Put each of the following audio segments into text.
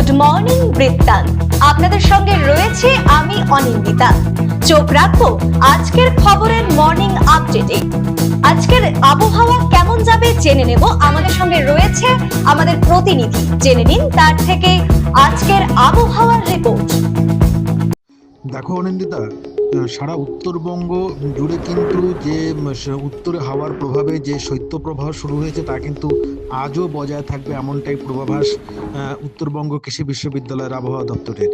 Good morning বৃত্তান্ত। আপনাদের সঙ্গে রয়েছে আমি অনিন্দিতা। চোখ রাখবো আজকের খবরের মর্নিং আপডেটে। আজকের আবহাওয়া কেমন যাবে জেনে নেব। আমাদের সঙ্গে রয়েছে আমাদের প্রতিনিধি, জেনে নিন তার থেকে আজকের আবহাওয়ার রিপোর্ট। দেখো অনিন্দিতা, সারা উত্তরবঙ্গ জুড়ে কিন্তু যে উত্তরে হাওয়ার প্রভাবে যে শৈত্যপ্রবাহ শুরু হয়েছে তা কিন্তু আজও বজায় থাকবে, এমনটাই পূর্বাভাস উত্তরবঙ্গ কৃষি বিশ্ববিদ্যালয়ের আবহাওয়া দপ্তরের।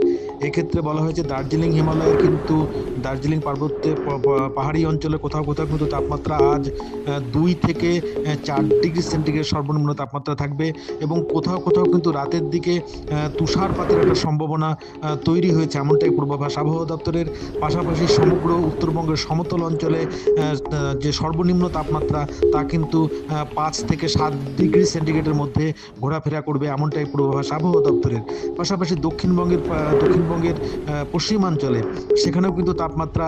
এক্ষেত্রে বলা হয়েছে দার্জিলিং হিমালয়ের কিন্তু দার্জিলিং পার্বত্যে পাহাড়ি অঞ্চলে কোথাও কোথাও কিন্তু তাপমাত্রা আজ 2 থেকে 4 ডিগ্রি সেন্টিগ্রেড সর্বনিম্ন তাপমাত্রা থাকবে এবং কোথাও কোথাও কিন্তু রাতের দিকে তুষারপাতের একটা সম্ভাবনা তৈরি হয়েছে, এমনটাই পূর্বাভাস আবহাওয়া দপ্তরের। পাশাপাশি সমগ্র উত্তরবঙ্গের সমতল অঞ্চলে যে সর্বনিম্ন তাপমাত্রা তা কিন্তু 5 থেকে 7 ডিগ্রি সেন্টিগ্রেডের মধ্যে ঘোরাফেরা করবে, এমনটাই পূর্বাভাস আবহাওয়া দপ্তরের। পাশাপাশি দক্ষিণবঙ্গের পশ্চিমাঞ্চলে সেখানেও কিন্তু তাপমাত্রা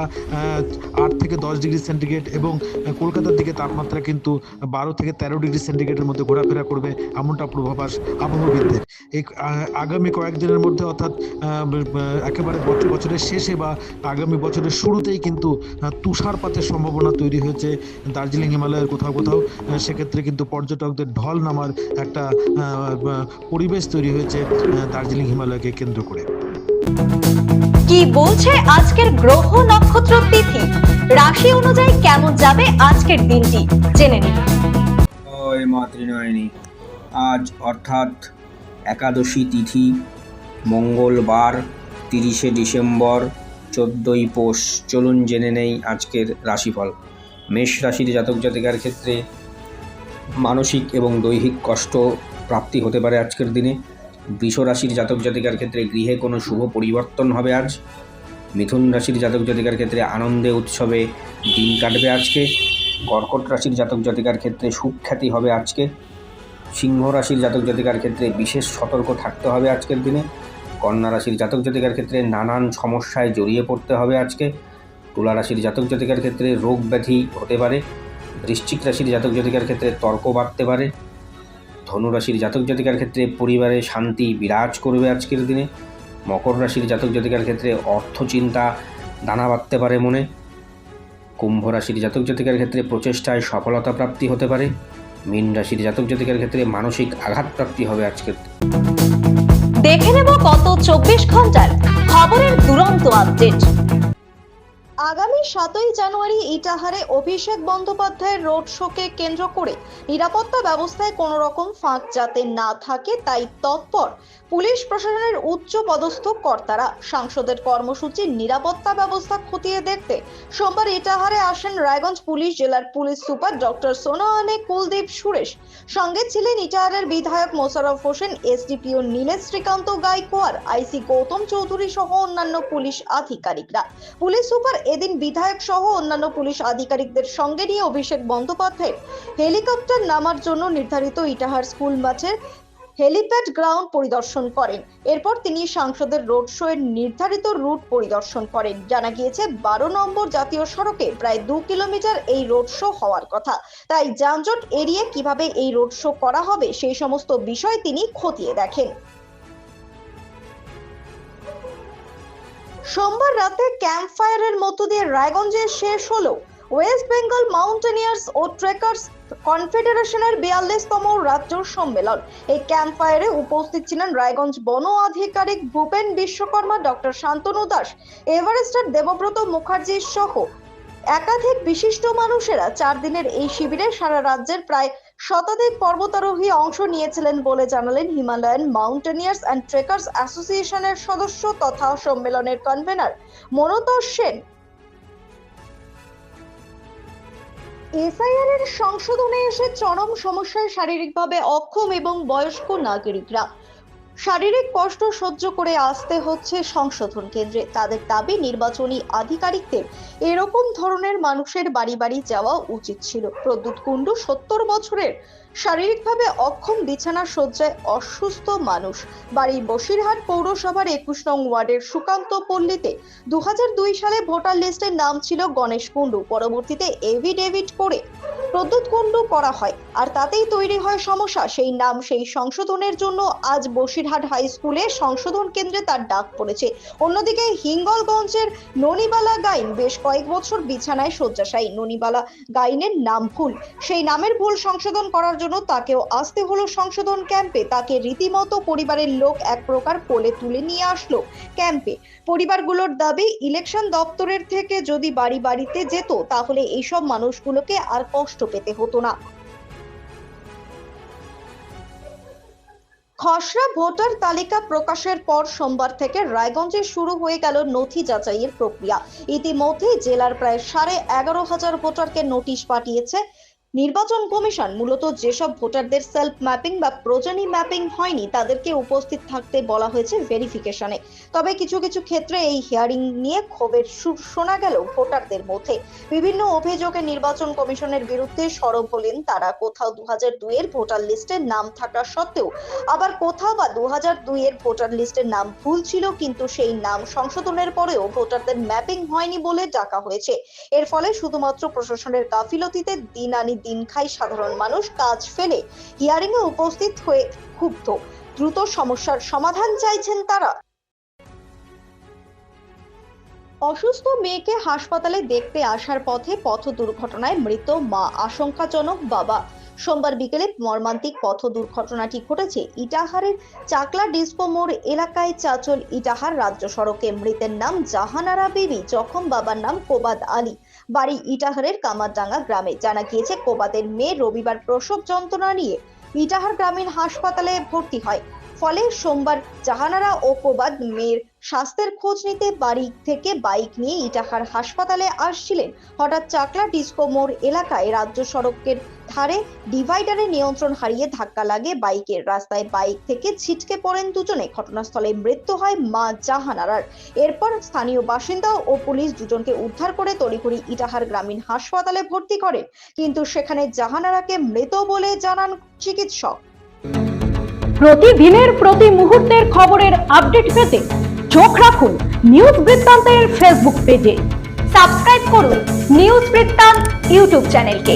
8 থেকে 10 ডিগ্রি সেন্টিগ্রেড এবং কলকাতার দিকে তাপমাত্রা কিন্তু 12 থেকে 13 ডিগ্রি সেন্টিগ্রেডের মধ্যে ঘোরাফেরা করবে, এমনটা পূর্বাভাস আবহাওয়াবিদদের। এই আগামী কয়েকদিনের মধ্যে অর্থাৎ একেবারে বছরের শেষে বা আগামী বছরের শুরুতেই কিন্তু তুষারপাতের সম্ভাবনা তৈরি হয়েছে দার্জিলিং হিমালয়ের কোথাও কোথাও। সেক্ষেত্রে কিন্তু পর্যটকদের ঢল নামার একটা পরিবেশ তৈরি হয়েছে দার্জিলিং হিমালয়কে কেন্দ্র করে। কি বলছে আজকের গ্রহ নক্ষত্র তিথি, রাশি অনুযায়ী কেমন যাবে আজকের দিনটি জেনে নিন। ওই মাতৃনয়নী, আজ অর্থাৎ একাদশী তিথি, মঙ্গলবার, 30শে ডিসেম্বর, 14ই পৌষ। চলুন জেনে নেই আজকের রাশিফল। মেষ রাশির জাতক জাতিকার ক্ষেত্রে মানসিক এবং দৈহিক কষ্ট প্রাপ্তি হতে পারে আজকের দিনে। বৃষ রাশির জাতক জাতিকার ক্ষেত্রে গৃহে কোনো শুভ পরিবর্তন হবে আজ। মিথুন রাশির জাতক জাতিকার ক্ষেত্রে আনন্দে উৎসবে দিন কাটবে আজকে। কর্কট রাশির জাতক জাতিকার ক্ষেত্রে সুখ্যাতি হবে আজকে। সিংহ রাশির জাতক জাতিকার ক্ষেত্রে বিশেষ সতর্ক থাকতে হবে আজকের দিনে। কন্যা রাশির জাতক জাতিকার ক্ষেত্রে নানান সমস্যায় জড়িয়ে পড়তে হবে আজকে। তুলা রাশির জাতক জাতিকার ক্ষেত্রে রোগ ব্যাধি হতে পারে। বৃশ্চিক রাশির জাতক জাতিকার ক্ষেত্রে তর্ক বাড়তে পারে। ধনু রাশির জাতক জাতিকার ক্ষেত্রে পরিবারে শান্তি বিরাজ করবে আজকের দিনে। মকর রাশির জাতক জাতিকার ক্ষেত্রে অর্থচিন্তা দানা বাঁধতে পারে মনে। কুম্ভ রাশির জাতক জাতিকার ক্ষেত্রে প্রচেষ্টায় সফলতা প্রাপ্তি হতে পারে। মীন রাশির জাতক জাতিকার ক্ষেত্রে মানসিক আঘাত প্রাপ্তি হবে আজকের। দেখে নেব গত 24 ঘন্টার খবরের দুরন্ত আপডেট। আগামী 7ই জানুয়ারি ইটাহারে অভিষেক বন্দ্যোপাধ্যায়ের রোড শোকে কেন্দ্র করে নিরাপত্তা ব্যবস্থায় কোনো রকম ফাঁক যাতে না থাকে তাই তৎপর পুলিশ প্রশাসনের উচ্চ পদস্থ কর্তারা। সাংসদের কর্মসূচির নিরাপত্তা ব্যবস্থা খতিয়ে দেখতে সোমবার ইটাহারে আসেন রায়গঞ্জ পুলিশ জেলার police super doctor Sonawane Kuldeep Suresh. সঙ্গে ছিলেন ইটাহারের বিধায়ক মোশাররফ হোসেন, এসডিপিও নীলেশ শ্রীকান্ত গাইকোয়ার, আইসি গৌতম চৌধুরী সহ অন্যান্য পুলিশ আধিকারিকরা। পুলিশ সুপার এদিন বিধায়ক সহ অন্যান্য পুলিশ আধিকারিকদের সঙ্গে নিয়ে অভিষেক বন্দ্যোপাধ্যায়ের হেলিকপ্টার নামার জন্য নির্ধারিত ইটাহার স্কুল মাঠের হেলিপ্যাড গ্রাউন্ড পরিদর্শন করেন। এরপর তিনি সাংসদের রোড শো এর নির্ধারিত রুট পরিদর্শন করেন। জানা গিয়েছে 12 নম্বর জাতীয় সড়কে প্রায় 2 কিলোমিটার এই রোড শো হওয়ার কথা, তাই যানজট এড়িয়ে কিভাবে এই রোড শো করা হবে সেই সমস্ত বিষয় তিনি খতিয়ে দেখেন। সোমবার রাতে ক্যাম্প ফায়ারের মধ্য দিয়ে রায়গঞ্জে শেষ হলো ওয়েস্ট বেঙ্গল মাউন্টেনিয়ার্স ও ট্রেকার্স কনফেডারেশনের 42তম রাজ্য সম্মেলন। এই ক্যাম্প ফায়ারে উপস্থিত ছিলেন রায়গঞ্জ বন আধিকারিক ভূপেন বিশ্বকর্মা, ডক্টর শান্তনু দাস, এভারেস্টার দেবব্রত মুখার্জি সহ একাধিক বিশিষ্ট মানুষেরা। 4 দিনের এই শিবিরে সারা রাজ্যের প্রায় শতাধিক পর্বতারোহী অংশ নিয়েছিলেন বলে জানালেন হিমালয়ান মাউন্টেনিয়ার্স অ্যান্ড ট্রেকার্স অ্যাসোসিয়েশনের সদস্য তথা সম্মেলনের কনভেনার মনোতোষ সেন। এসআইআর এর সংশোধনে এসে চরম সমস্যায় শারীরিকভাবে অক্ষম এবং বয়স্ক নাগরিকরা। শারীরিক কষ্ট সহ্য করে আসতে হচ্ছে সংশোধন কেন্দ্রে। তাদের দাবি নির্বাচনী আধিকারিকদের এরকম ধরনের মানুষের বাড়ি বাড়ি যাওয়া উচিত ছিল। প্রদ্যুৎ কুণ্ডু 70 বছরের শারীরিকভাবে অক্ষম, বিছানা শয্যায় অসুস্থ মানুষ। বাড়ি বসিরহাট পৌরসভার 21 নং ওয়ার্ডের সুকান্ত পল্লীতে 2002 সালে ভোটার লিস্টের নাম ছিল গণেশ কুণ্ডু। পরবর্তীতে এভিডেভিট করে প্রদ্যুৎ কুণ্ডু করা হয়, আর তাতেই তৈরি হয় সমস্যা। সেই নাম সেই সংশোধনের জন্য আজ বসিরহাট হাই স্কুলে সংশোধন কেন্দ্রে তার ডাক পড়েছে। অন্যদিকে হিঙ্গলগঞ্জের ননিবালা গাইন বেশ কয়েক বছর বিছানায় শয্যাশায়ী। ননিবালা গাইনের নাম ভুল, সেই নামের ভুল সংশোধন করার জন্য তাকেও আসতে হলো সংশোধন ক্যাম্পে। তাকে রীতিমতো পরিবারের লোক এক প্রকার কোলে তুলে নিয়ে আসলো ক্যাম্পে। পরিবারগুলোর দাবি, ইলেকশন দপ্তরের থেকে যদি বাড়ি বাড়িতে যেত তাহলে এইসব মানুষগুলোকে আর কষ্ট পেতে হতো না। খসড়া ভোটার তালিকা প্রকাশের পর সোমবার থেকে রায়গঞ্জে শুরু হয়ে গেল নথি যাচাইয়ের প্রক্রিয়া। ইতিমধ্যে জেলার প্রায় 11,500 ভোটারকে নোটিশ পাঠিয়েছে নির্বাচন কমিশন। মূলত যেসব ভোটারদের সেলফ ম্যাপিং বা প্রজনী ম্যাপিং হয়নি তাদেরকে উপস্থিত থাকতে বলা হয়েছে ভেরিফিকেশনে। তবে কিছু কিছু ক্ষেত্রে এই হিয়ারিং নিয়ে ক্ষোভের সুর শোনা গেল ভোটারদের মধ্যে। বিভিন্ন অভিযোগে নির্বাচন কমিশনের বিরুদ্ধে সরব হলেন তারা। কোথাও 2002 এর ভোটার লিস্টের নাম থাকা সত্ত্বেও আবার কোথাও বা 2002 এর ভোটার লিস্টের নাম ভুল ছিল, কিন্তু সেই নাম সংশোধনের পরেও ভোটারদের ম্যাপিং হয়নি বলে ডাকা হয়েছে। এর ফলে শুধুমাত্র প্রশাসনের গাফিলতিতে দিন আনি দিন খাই সাধারণ মানুষ কাজ ফেলে হিয়ারিং এ উপস্থিত হয়ে ক্ষুব্ধ। দ্রুত সমস্যার সমাধান চাইছেন তারা। অসুস্থ মেয়েকে হাসপাতালে দেখতে আসার পথে পথ দুর্ঘটনায় মৃত মা, আশঙ্কাজনক বাবা। সোমবার বিকেলে মর্মান্তিক পথ দুর্ঘটনাটি ঘটেছে ইটাহারের চাকলা ডিস্কো মোড় এলাকায়। চাচল ইটাহার রাজ্য সড়কে। মৃতের নাম জাহানারা বিবি, জখম বাবার নাম কোবাদ আলী, বাড়ি ইটাহারের কামারডাঙ্গা গ্রামে। জানা গিয়েছে কোবাদের মেয়ে রবিবার প্রসব যন্ত্রণা নিয়ে ইটাহার গ্রামীণ হাসপাতালে ভর্তি হয়। ফলে সোমবার জাহানারা ও কোবাদ মেয়ের স্বাস্থ্যের খোঁজ নিতে বাড়ি থেকে বাইক নিয়ে ইটাহার হাসপাতালে আসছিলেন। হঠাৎ চাকলা ডিস্কো মোড় এলাকায় রাজ্য সড়কের ধারে ডিভাইডারে নিয়ন্ত্রণ হারিয়ে ধাক্কা লাগে বাইকের। রাস্তায় বাইক থেকে ছিটকে পড়েন দুজনে। ঘটনাস্থলে মৃত্যু হয় মা জাহানারার। এরপর স্থানীয় বাসিন্দা ও পুলিশ দুজনকে উদ্ধার করে তড়িঘড়ি ইটাহার গ্রামীণ হাসপাতালে ভর্তি করেন, কিন্তু সেখানে জাহানারাকে মৃত বলে জানান চিকিৎসক। প্রতিদিনের প্রতি মুহূর্তের খবরের আপডেট পেতে চোখ রাখুন নিউজ বৃত্তান্তের ফেসবুক পেজে। সাবস্ক্রাইব করুন নিউজ বৃত্তান্ত ইউটিউব চ্যানেলকে।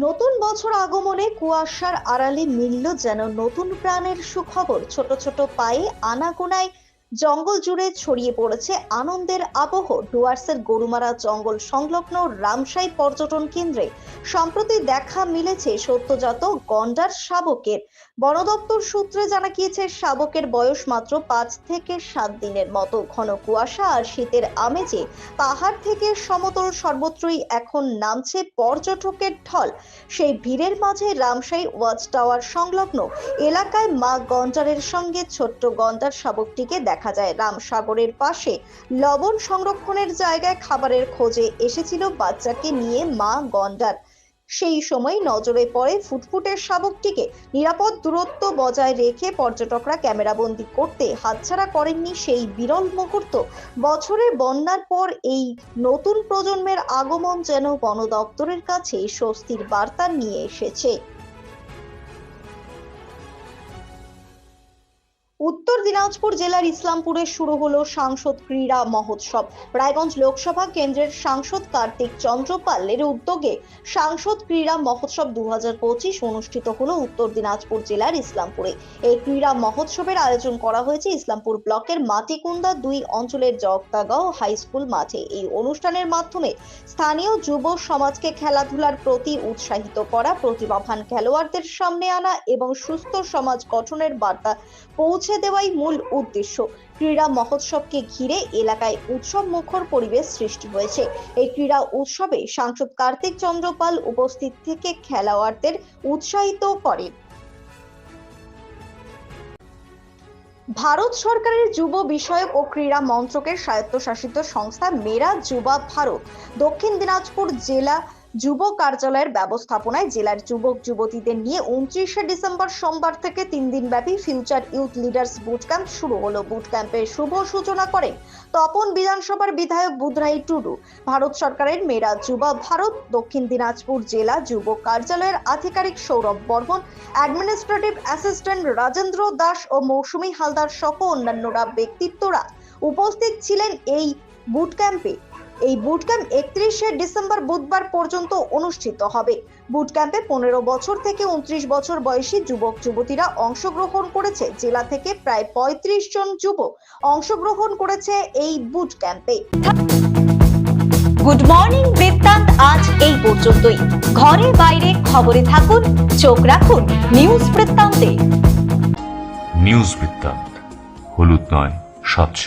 নতুন বছর আগমনে কুয়াশার আড়ালে মিলল যেন নতুন প্রাণের সুখবর। ছোট ছোট পায়ে আনাগোনায় জঙ্গল জুড়ে ছড়িয়ে পড়েছে আনন্দের আবহ। ডুয়ার্সের গরুমারা জঙ্গল সংলগ্ন রামসাই পর্যটন কেন্দ্রে সম্প্রতি দেখা মিলেছে সদ্যজাত গন্ডার শাবকের। বন দপ্তর সূত্রে জানা গিয়েছে, শাবকের বয়স মাত্র 5 থেকে 7 দিনের মতো। ঘন কুয়াশা আর শীতের আমেজে পাহাড় থেকে সমতল সর্বত্রই এখন নামছে পর্যটকের ঢল। সেই ভিড়ের মাঝে রামসাই ওয়াচ টাওয়ার সংলগ্ন এলাকায় মা গন্ডারের সঙ্গে ছোট্ট গন্ডার শাবকটিকে দেখা যায়। রামসাগরের পাশে লবণ সংরক্ষণের জায়গায় খাবারের খোঁজে এসেছিল বাচ্চাকে নিয়ে মা গন্ডার। সেই সময় নজরে পড়ে ফুটফুটের শাবকটিকে। নিরাপদ দূরত্ব বজায় রেখে পর্যটকরা ক্যামেরাবন্দি করতে হাতছাড়া করেননি সেই বিরল মুহূর্ত। বছরের বন্যার পর এই নতুন প্রজন্মের আগমন যেন বন দপ্তরের কাছে স্বস্তির বার্তা নিয়ে এসেছে। উত্তর দিনাজপুর জেলার ইসলামপুরে শুরু হলো সাংসদ ক্রীড়া মহোৎসব। রায়গঞ্জ লোকসভা কেন্দ্রের সাংসদ কার্তিক চন্দ্রপালের উদ্যোগে সাংসদ ক্রীড়া মহোৎসব 2025 অনুষ্ঠিত হলো উত্তর দিনাজপুর জেলার ইসলামপুরে। এই ক্রীড়া মহোৎসবের আয়োজন করা হয়েছে ইসলামপুর ব্লকের মাটিকুন্দা 2 অঞ্চলের জগতাগাঁও হাই স্কুল মাঠে। এই অনুষ্ঠানের মাধ্যমে স্থানীয় যুব সমাজকে খেলাধুলার প্রতি উৎসাহিত করা, প্রতিভাবান খেলোয়াড়দের সামনে আনা এবং সুস্থ সমাজ গঠনের বার্তা পৌঁছে দেওয়াই মূল উদ্দেশ্য। ক্রীড়া মহোৎসবকে ঘিরে এলাকায় উৎসব মুখর পরিবেশ সৃষ্টি হয়েছে। এই ক্রীড়া উৎসবে সাংসদ কার্তিক চন্দ্রপাল উপস্থিত থেকে খেলোয়াড়দের উৎসাহিত করেন। ভারত সরকারের যুব বিষয়ক ও ক্রীড়া মন্ত্রকের স্বায়ত্তশাসিত সংস্থা মেরা যুবা ভারত দক্ষিণ দিনাজপুর জেলা যুব কার্যালয়ের ব্যবস্থাপনায় জেলার যুবক যুবতীদের নিয়ে 29শে ডিসেম্বর সোমবার থেকে 3 দিন ব্যাপী future youth leaders boot camp শুরু হলো। বুট ক্যাম্পের শুভ সূচনা করেন তপন বিধানসভার বিধায়ক বুধরাই টুডু। ভারত সরকারের মেরা যুবা ভারত দক্ষিণ দিনাজপুর জেলা যুব কার্যালয়ের আধিকারিক সৌরভ বর্মন, অ্যাডমিনিস্ট্রেটিভ অ্যাসিস্ট্যান্ট রাজেন্দ্র দাস ও মৌসুমী হালদার সহ অন্যান্যরা ব্যক্তিত্বরা উপস্থিত ছিলেন এই বুট ক্যাম্পে। এই বুট ক্যাম্প 31শে ডিসেম্বর বুধবার পর্যন্ত অনুষ্ঠিত হবে। বুট ক্যাম্পে 15 বছর থেকে 29 বছর বয়সী যুবক যুবতীরা অংশগ্রহণ করেছে। জেলা থেকে প্রায় 35 জন যুবক অংশগ্রহণ করেছে এই বুট ক্যাম্পে। গুড মর্নিং বৃত্তান্ত আজ এই পর্যন্তই। ঘরে বাইরে খবরে থাকুন, চোখ রাখুন নিউজ বৃত্তান্তে। নিউজ বৃত্তান্ত, হলুদ নয়, স্বচ্ছ।